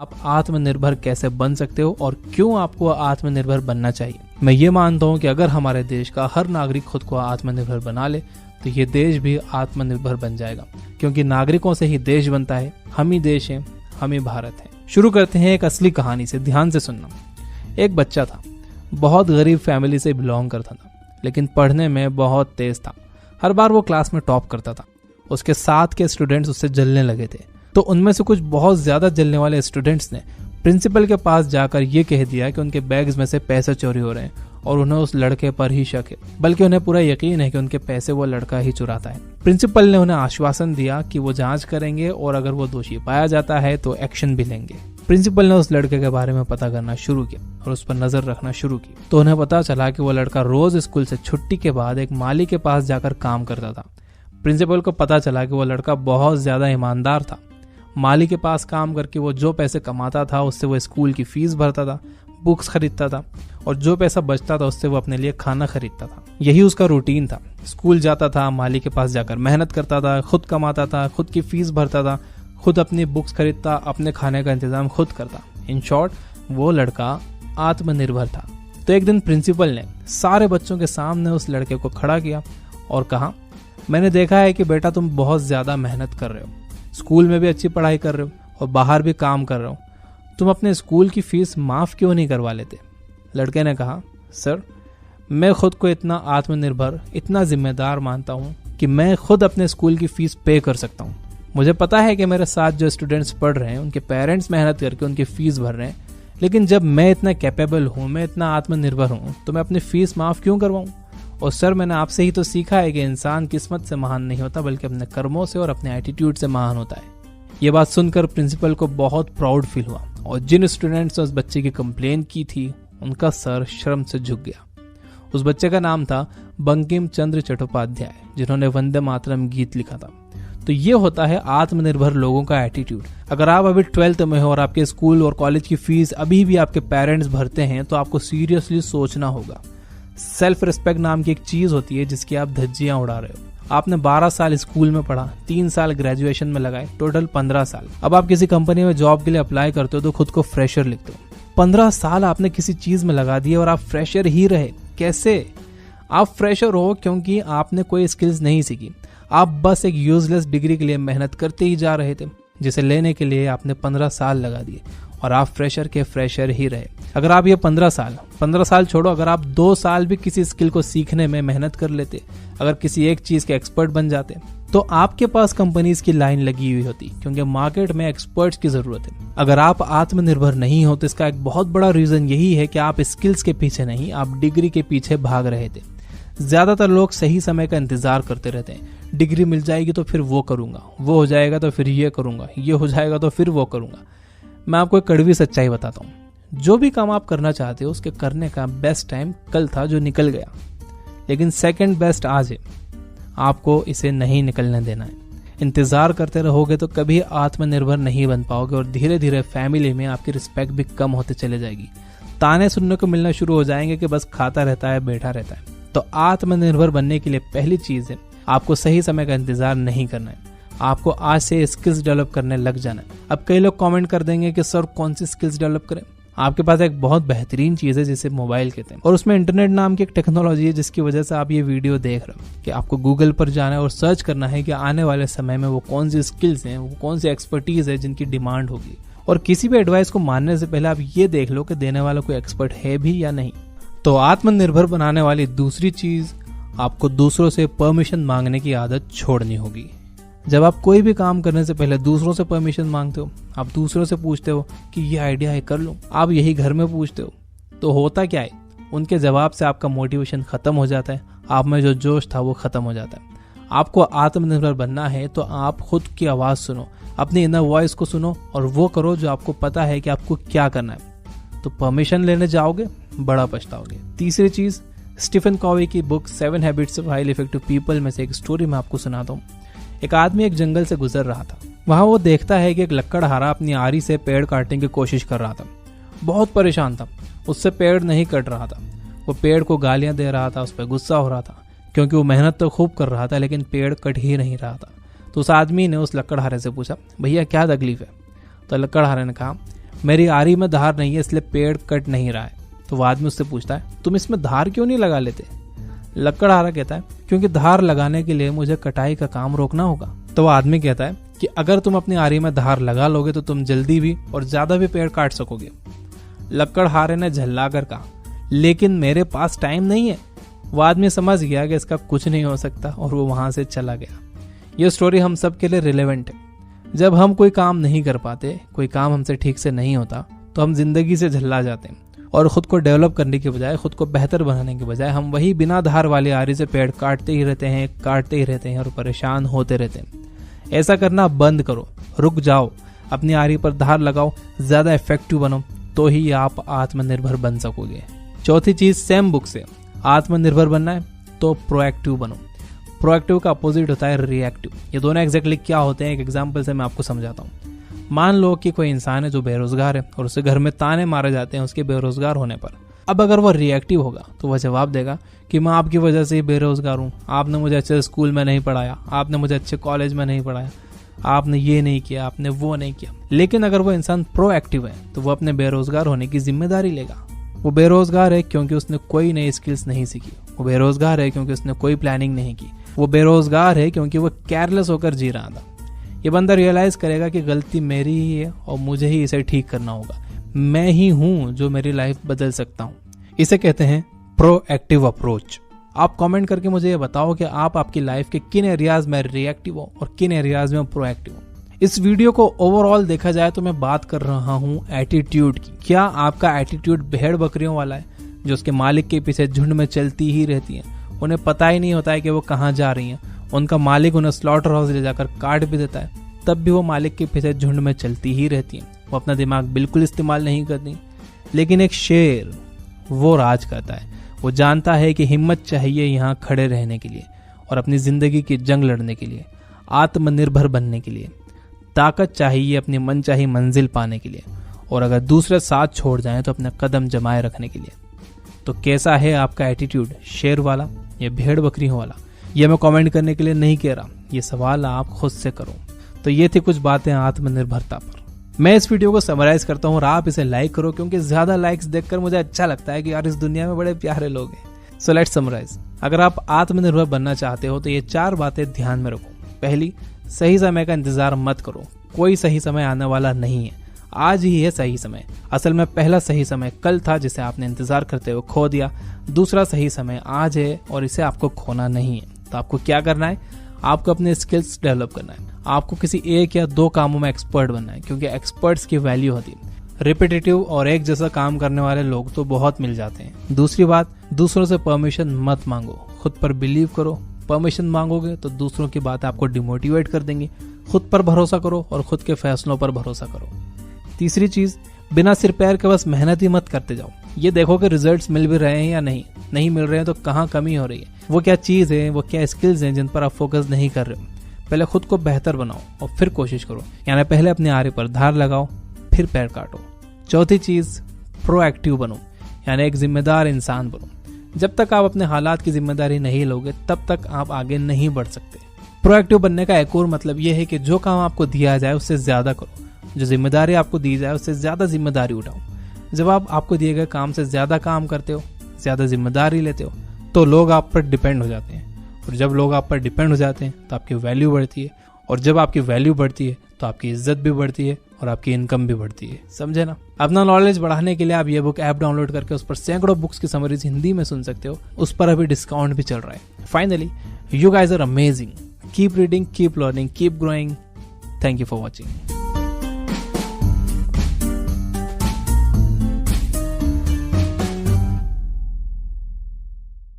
आप आत्मनिर्भर कैसे बन सकते हो और क्यों आपको आत्मनिर्भर बनना चाहिए। मैं ये मानता हूँ कि अगर हमारे देश का हर नागरिक खुद को आत्मनिर्भर बना ले तो ये देश भी आत्मनिर्भर बन जाएगा, क्योंकि नागरिकों से ही देश बनता है। हम ही देश हैं, हम ही भारत है। शुरू करते हैं एक असली कहानी से। ध्यान से सुनना। एक बच्चा था, बहुत गरीब फैमिली से बिलोंग करता था, लेकिन पढ़ने में बहुत तेज था। हर बार वो क्लास में टॉप करता था। उसके साथ के स्टूडेंट्स उससे जलने लगे थे, तो उनमें से कुछ बहुत ज्यादा जलने वाले स्टूडेंट्स ने प्रिंसिपल के पास जाकर ये कह दिया कि उनके बैग्स में से पैसे चोरी हो रहे हैं और उन्हें उस लड़के पर ही शक है, बल्कि उन्हें पूरा यकीन है कि उनके पैसे वो लड़का ही चुराता है। प्रिंसिपल ने उन्हें आश्वासन दिया कि वो जांच करेंगे और अगर वो दोषी पाया जाता है तो एक्शन भी लेंगे। प्रिंसिपल ने उस लड़के के बारे में पता करना शुरू किया और उस पर नजर रखना शुरू की, तो उन्हें पता चला कि वो लड़का रोज स्कूल से छुट्टी के बाद एक माली के पास जाकर काम करता था। प्रिंसिपल को पता चला कि वो लड़का बहुत ज्यादा ईमानदार था। माली के पास काम करके वो जो पैसे कमाता था उससे वो स्कूल की फीस भरता था, बुक्स खरीदता था और जो पैसा बचता था उससे वो अपने लिए खाना खरीदता था। यही उसका रूटीन था। स्कूल जाता था, माली के पास जाकर मेहनत करता था, खुद कमाता था, खुद की फीस भरता था, खुद अपनी बुक्स खरीदता, अपने खाने का इंतजाम खुद करता। इन शॉर्ट, वो लड़का आत्मनिर्भर था। तो एक दिन प्रिंसिपल ने सारे बच्चों के सामने उस लड़के को खड़ा किया और कहा, मैंने देखा है कि बेटा तुम बहुत ज्यादा मेहनत कर रहे हो, स्कूल में भी अच्छी पढ़ाई कर रहे हो और बाहर भी काम कर रहे हो। तुम अपने स्कूल की फीस माफ क्यों नहीं करवा लेते? लड़के ने कहा, सर मैं खुद को इतना आत्मनिर्भर, इतना जिम्मेदार मानता हूँ कि मैं खुद अपने स्कूल की फीस पे कर सकता हूँ। मुझे पता है कि मेरे साथ जो स्टूडेंट्स पढ़ रहे हैं उनके पेरेंट्स मेहनत करके उनकी फीस भर रहे हैं, लेकिन जब मैं इतना कैपेबल हूँ, मैं इतना आत्मनिर्भर हूँ, तो मैं अपनी फीस माफ क्यों करवाऊँ? और सर मैंने आपसे ही तो सीखा है कि इंसान किस्मत से महान नहीं होता बल्कि अपने कर्मों से और अपने एटीट्यूड से महान होता है। ये बात सुनकर प्रिंसिपल को बहुत प्राउड फील हुआ और जिन स्टूडेंट्स ने उस बच्चे की कंप्लेन की थी उनका सर शर्म से झुक गया। उस बच्चे का नाम था बंकिम चंद्र चट्टोपाध्याय, जिन्होंने वंदे मातरम गीत लिखा था। तो ये होता है आत्मनिर्भर लोगों का एटीट्यूड। अगर आप अभी 12th में हो और आपके स्कूल और कॉलेज की फीस अभी भी आपके पेरेंट्स भरते हैं तो आपको सीरियसली सोचना होगा। सेल्फ रिस्पेक्ट नाम की एक चीज होती है जिसकी आप धज्जियां उड़ा रहे हो। आपने 12 साल स्कूल में पढ़ा, 3 साल ग्रेजुएशन में लगाए, टोटल 15 साल। अब आप किसी कंपनी में जॉब के लिए अप्लाई करते हो तो खुद को फ्रेशर लिखते हो। 15 साल आपने किसी चीज में लगा दिए और आप फ्रेशर ही रहे। कैसे? आप फ्रेशर हो क्योंकि आपने कोई स्किल्स नहीं सीखी। आप बस एक यूजलेस डिग्री के लिए मेहनत करते ही जा रहे थे, जिसे लेने के लिए आपने 15 साल लगा दिए और आप फ्रेशर के फ्रेशर ही रहे। अगर आप ये 15 साल छोड़ो, अगर आप 2 साल भी किसी स्किल को सीखने में मेहनत कर लेते, अगर किसी एक चीज के एक्सपर्ट बन जाते, तो आपके पास कंपनीज की लाइन लगी हुई होती, क्योंकि मार्केट में एक्सपर्ट्स की जरूरत है। अगर आप आत्मनिर्भर नहीं हो तो इसका एक बहुत बड़ा रीजन यही है कि आप स्किल्स के पीछे नहीं, आप डिग्री के पीछे भाग रहे थे। ज्यादातर लोग सही समय का इंतजार करते रहते हैं। डिग्री मिल जाएगी तो फिर वो करूंगा, वो हो जाएगा तो फिर ये करूंगा, ये हो जाएगा तो फिर वो करूंगा। मैं आपको एक कड़वी सच्चाई बताता हूँ, जो भी काम आप करना चाहते हो उसके करने का बेस्ट टाइम कल था जो निकल गया, लेकिन सेकंड बेस्ट आज है। आपको इसे नहीं निकलने देना है। इंतजार करते रहोगे तो कभी आत्मनिर्भर नहीं बन पाओगे और धीरे धीरे फैमिली में आपकी रिस्पेक्ट भी कम होते चले जाएगी। ताने सुनने को मिलना शुरू हो जाएंगे कि बस खाता रहता है, बैठा रहता है। तो आत्मनिर्भर बनने के लिए पहली चीज है, आपको सही समय का इंतजार नहीं करना है। आपको आज से स्किल्स डेवलप करने लग जाना है। अब कई लोग कमेंट कर देंगे कि सर कौन सी स्किल्स डेवलप करें? आपके पास एक बहुत बेहतरीन चीज है जिसे मोबाइल कहते हैं, और उसमें इंटरनेट नाम की एक टेक्नोलॉजी है जिसकी वजह से आप ये वीडियो देख रहे हो कि आपको गूगल पर जाना है और सर्च करना है कि आने वाले समय में वो कौन सी स्किल्स हैं, वो कौन सी एक्सपर्टीज है जिनकी डिमांड होगी। और किसी भी एडवाइस को मानने से पहले आप ये देख लो कि देने वाला कोई एक्सपर्ट है भी या नहीं। तो आत्मनिर्भर बनाने वाली दूसरी चीज, आपको दूसरों से परमिशन मांगने की आदत छोड़नी होगी। जब आप कोई भी काम करने से पहले दूसरों से परमिशन मांगते हो, आप दूसरों से पूछते हो कि ये आइडिया है, कर लो, आप यही घर में पूछते हो, तो होता क्या है? उनके जवाब से आपका मोटिवेशन खत्म हो जाता है, आप में जो जोश था वो खत्म हो जाता है। आपको आत्मनिर्भर बनना है तो आप खुद की आवाज सुनो, अपनी इनर वॉइस को सुनो और वो करो जो आपको पता है कि आपको क्या करना है। तो परमिशन लेने जाओगे, बड़ा पछताओगे। तीसरी चीज, स्टीफन कॉवी की book 7 habits of highly effective people में से एक स्टोरी मैं आपको सुनाता हूँ। एक आदमी एक जंगल से गुजर रहा था। वहां वो देखता है कि एक लकड़हारा अपनी आरी से पेड़ काटने की कोशिश कर रहा था। बहुत परेशान था, उससे पेड़ नहीं कट रहा था। वो पेड़ को गालियां दे रहा था, उस पर गुस्सा हो रहा था क्योंकि वो मेहनत तो खूब कर रहा था लेकिन पेड़ कट ही नहीं रहा था। तो उस आदमी ने उस लकड़हारे से पूछा, भैया क्या तकलीफ है? तो लकड़हारे ने कहा, मेरी आरी में धार नहीं है इसलिए पेड़ कट नहीं रहा है। तो वो आदमी उससे पूछता है तुम इसमें धार क्यों नहीं लगा लेते? लकड़हारा कहता है क्योंकि धार लगाने के लिए मुझे कटाई का काम रोकना होगा। तो वो आदमी कहता है कि अगर तुम अपनी आरी में धार लगा लोगे तो तुम जल्दी भी और ज्यादा भी पेड़ काट सकोगे। लकड़हारे ने झल्ला कर कहा लेकिन मेरे पास टाइम नहीं है। वो आदमी समझ गया कि इसका कुछ नहीं हो सकता और वो वहां से चला गया। ये स्टोरी हम सब के लिए रिलेवेंट है। जब हम कोई काम नहीं कर पाते, कोई काम हमसे ठीक से नहीं होता, तो हम जिंदगी से झल्ला जाते हैं और खुद को डेवलप करने के बजाय, खुद को बेहतर बनाने के बजाय हम वही बिना धार वाली आरी से पेड़ काटते ही रहते हैं और परेशान होते रहते हैं। ऐसा करना बंद करो, रुक जाओ, अपनी आरी पर धार लगाओ, ज्यादा इफेक्टिव बनो, तो ही आप आत्मनिर्भर बन सकोगे। चौथी चीज सेम बुक से, आत्मनिर्भर बनना है तो प्रोएक्टिव बनो। प्रोएक्टिव का अपोजिट होता है रिएक्टिव। ये दोनों एग्जैक्टली क्या होते हैं एक एग्जांपल से मैं आपको समझाता हूँ। मान लो कि कोई इंसान है जो बेरोजगार है और उसे घर में ताने मारे जाते हैं उसके बेरोजगार होने पर। अब अगर वो रिएक्टिव होगा तो वह जवाब देगा कि मैं आपकी वजह से ही बेरोजगार हूँ, आपने मुझे अच्छे स्कूल में नहीं पढ़ाया, आपने मुझे अच्छे कॉलेज में नहीं पढ़ाया, आपने ये नहीं किया, आपने वो नहीं किया। लेकिन अगर वो इंसान प्रोएक्टिव है तो वो अपने बेरोजगार होने की जिम्मेदारी लेगा। वो बेरोजगार है क्योंकि उसने कोई नई स्किल्स नहीं सीखी, वो बेरोजगार है क्योंकि उसने कोई प्लानिंग नहीं की, वो बेरोजगार है क्योंकि वो केयरलेस होकर जी रहा था। ये बंदा रियलाइज करेगा कि गलती मेरी ही है और मुझे ही इसे ठीक करना होगा। मैं ही हूं जो मेरी लाइफ बदल सकता हूं। इसे कहते हैं प्रोएक्टिव अप्रोच। आप कमेंट करके मुझे ये बताओ कि आप आपकी लाइफ के किन एरियाज में रिएक्टिव हो और किन एरियाज में प्रोएक्टिव हो। इस वीडियो को ओवरऑल देखा जाए तो मैं बात कर रहा हूँ एटीट्यूड की। क्या आपका एटीट्यूड भेड़ बकरियों वाला है जो उसके मालिक के पीछे झुंड में चलती ही रहती है, उन्हें पता ही नहीं होता है कि वो कहाँ जा रही हैं, उनका मालिक उन्हें स्लॉटर हाउस ले जाकर काट भी देता है, तब भी वो मालिक के पीछे झुंड में चलती ही रहती हैं, वो अपना दिमाग बिल्कुल इस्तेमाल नहीं करती। लेकिन एक शेर वो राज करता है, वो जानता है कि हिम्मत चाहिए यहाँ खड़े रहने के लिए और अपनी जिंदगी की जंग लड़ने के लिए, आत्मनिर्भर बनने के लिए, ताकत चाहिए अपनी मनचाही मंजिल पाने के लिए, और अगर दूसरे साथ छोड़ जाएं तो अपने कदम जमाए रखने के लिए। तो कैसा है आपका एटीट्यूड, शेर वाला या भेड़ बकरियों वाला? ये मैं कमेंट करने के लिए नहीं कह रहा, ये सवाल आप खुद से करो। तो ये थी कुछ बातें आत्मनिर्भरता पर। मैं इस वीडियो को समराइज करता हूँ और आप इसे लाइक करो क्योंकि ज्यादा लाइक्स देखकर मुझे अच्छा लगता है कि यार इस दुनिया में बड़े प्यारे लोग हैं। So let's summarise. अगर आप आत्मनिर्भर बनना चाहते हो तो ये 4 बातें ध्यान में रखो। पहली, सही समय का इंतजार मत करो। कोई सही समय आने वाला नहीं है, आज ही है सही समय। असल में पहला सही समय कल था जिसे आपने इंतजार करते हुए खो दिया। दूसरा सही समय आज है और इसे आपको खोना नहीं है। तो आपको क्या करना है? आपको अपने स्किल्स डेवलप करना है। आपको किसी 1 या 2 कामों में एक्सपर्ट बनना है क्योंकि एक्सपर्ट्स की वैल्यू होती है। रिपीटेटिव और एक जैसा काम करने वाले लोग तो बहुत मिल जाते हैं। दूसरी बात, दूसरों से परमिशन मत मांगो, खुद पर बिलीव करो। परमिशन मांगोगे तो दूसरों की बात आपको डिमोटिवेट कर देंगी। खुद पर भरोसा करो और खुद के फैसलों पर भरोसा करो। तीसरी चीज, बिना सिर पैर के बस मेहनत ही मत करते जाओ। ये देखो कि रिजल्ट्स मिल भी रहे हैं या नहीं मिल रहे हैं तो कहाँ कमी हो रही है, वो क्या चीज है, वो क्या स्किल्स हैं जिन पर आप फोकस नहीं कर रहे हो। पहले खुद को बेहतर बनाओ और फिर कोशिश करो, यानी पहले अपनी आरी पर धार लगाओ फिर पैर काटो। चौथी चीज, प्रोएक्टिव बनो, यानी एक जिम्मेदार इंसान बनो। जब तक आप अपने हालात की जिम्मेदारी नहीं लोगे तब तक आप आगे नहीं बढ़ सकते। प्रोएक्टिव बनने का एक और मतलब यह है कि जो काम आपको दिया जाए उससे ज्यादा करो, जो जिम्मेदारी आपको दी जाए उससे ज्यादा जिम्मेदारी उठाओ। जब आप आपको दिए गए काम से ज्यादा काम करते हो, ज्यादा जिम्मेदारी लेते हो, तो लोग आप पर डिपेंड हो जाते हैं, और जब लोग आप पर डिपेंड हो जाते हैं तो आपकी वैल्यू बढ़ती है, और जब आपकी वैल्यू बढ़ती है तो आपकी इज्जत भी बढ़ती है और आपकी इनकम भी बढ़ती है। समझे ना? अपना नॉलेज बढ़ाने के लिए आप ये बुक ऐप डाउनलोड करके उस पर सैकड़ों बुक्स की समरीज हिंदी में सुन सकते हो। उस पर अभी डिस्काउंट भी चल रहा है। Finally, you guys are amazing. Keep reading, keep learning, keep growing. Thank you for watching.